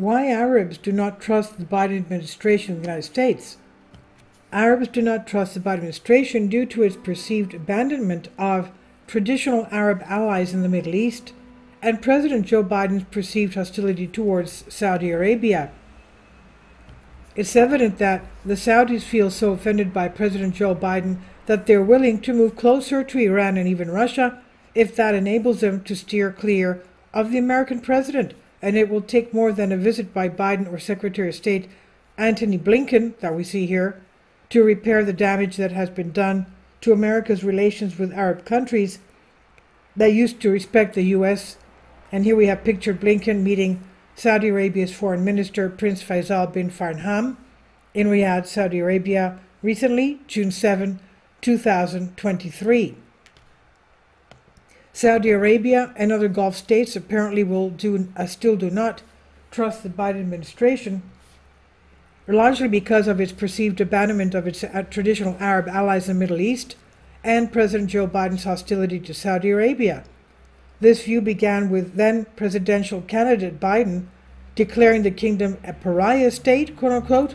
Why Arabs do not trust the Biden administration in the United States. Arabs do not trust the Biden administration due to its perceived abandonment of traditional Arab allies in the Middle East and President Joe Biden's perceived hostility towards Saudi Arabia. It's evident that the Saudis feel so offended by President Joe Biden that they're willing to move closer to Iran and even Russia if that enables them to steer clear of the American president. And it will take more than a visit by Biden or Secretary of State Antony Blinken, that we see here, to repair the damage that has been done to America's relations with Arab countries that used to respect the U.S. And here we have pictured Blinken meeting Saudi Arabia's foreign minister, Prince Faisal bin Farhan, in Riyadh, Saudi Arabia, recently, June 7, 2023. Saudi Arabia and other Gulf states apparently still do not trust the Biden administration, largely because of its perceived abandonment of its traditional Arab allies in the Middle East and President Joe Biden's hostility to Saudi Arabia. This view began with then presidential candidate Biden declaring the kingdom a pariah state, quote-unquote,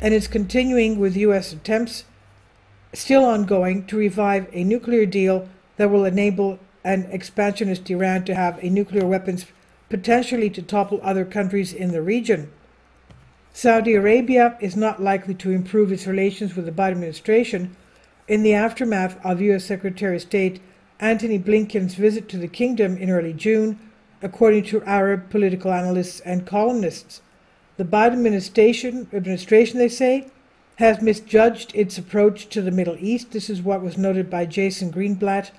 and is continuing with U.S. attempts, still ongoing, to revive a nuclear deal that will enable an expansionist Iran to have a nuclear weapons potentially to topple other countries in the region. Saudi Arabia is not likely to improve its relations with the Biden administration in the aftermath of U.S. Secretary of State Antony Blinken's visit to the kingdom in early June, according to Arab political analysts and columnists. The Biden administration, they say, has misjudged its approach to the Middle East. This is what was noted by Jason Greenblatt,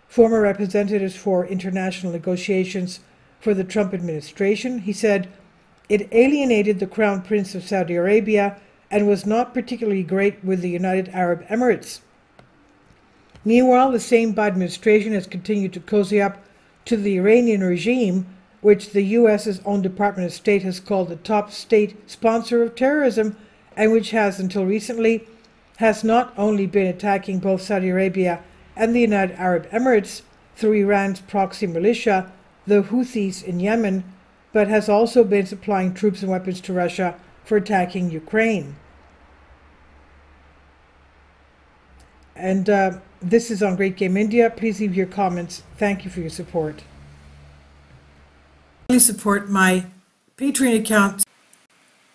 former representative for international negotiations for the Trump administration. He said it alienated the Crown Prince of Saudi Arabia and was not particularly great with the United Arab Emirates. Meanwhile, the same Biden administration has continued to cozy up to the Iranian regime, which the U.S.'s own Department of State has called the top state sponsor of terrorism, and which has, until recently, has not only been attacking both Saudi Arabia and the United Arab Emirates through Iran's proxy militia, the Houthis in Yemen, but has also been supplying troops and weapons to Russia for attacking Ukraine. And this is on Great Game India. Please leave your comments. Thank you for your support. Please support my Patreon account.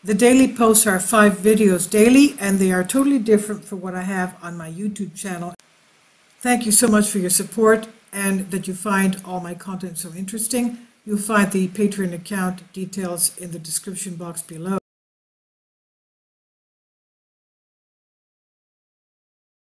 The daily posts are 5 videos daily, and they are totally different from what I have on my YouTube channel. Thank you so much for your support and that you find all my content so interesting. You'll find the Patreon account details in the description box below.